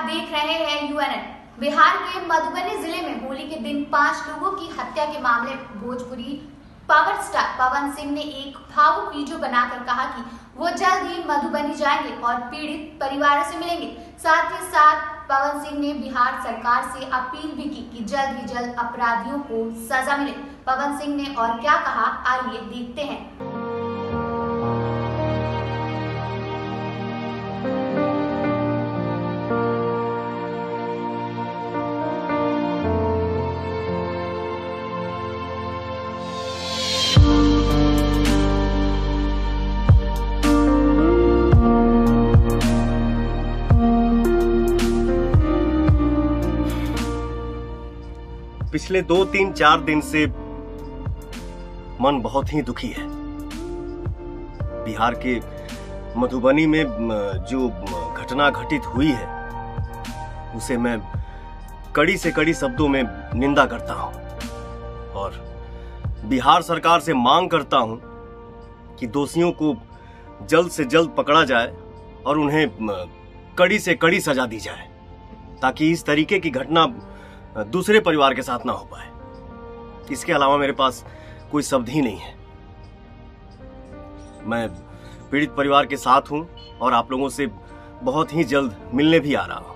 आप देख रहे हैं यूएनएन। बिहार के मधुबनी जिले में होली के दिन 5 लोगों की हत्या के मामले में भोजपुरी पावर स्टार पवन सिंह ने एक भावुक वीडियो बनाकर कहा कि वो जल्द ही मधुबनी जाएंगे और पीड़ित परिवारों से मिलेंगे। साथ ही साथ पवन सिंह ने बिहार सरकार से अपील भी की कि जल्द ही जल्द अपराधियों को सजा मिले। पवन सिंह ने और क्या कहा, आइए देखते हैं। पिछले 2-3-4 दिन से मन बहुत ही दुखी है। बिहार के मधुबनी में जो घटना घटित हुई है उसे मैं कड़ी से कड़ी शब्दों में निंदा करता हूं और बिहार सरकार से मांग करता हूं कि दोषियों को जल्द से जल्द पकड़ा जाए और उन्हें कड़ी से कड़ी सजा दी जाए ताकि इस तरीके की घटना दूसरे परिवार के साथ ना हो पाए। इसके अलावा मेरे पास कोई शब्द ही नहीं है। मैं पीड़ित परिवार के साथ हूं और आप लोगों से बहुत ही जल्द मिलने भी आ रहा हूं।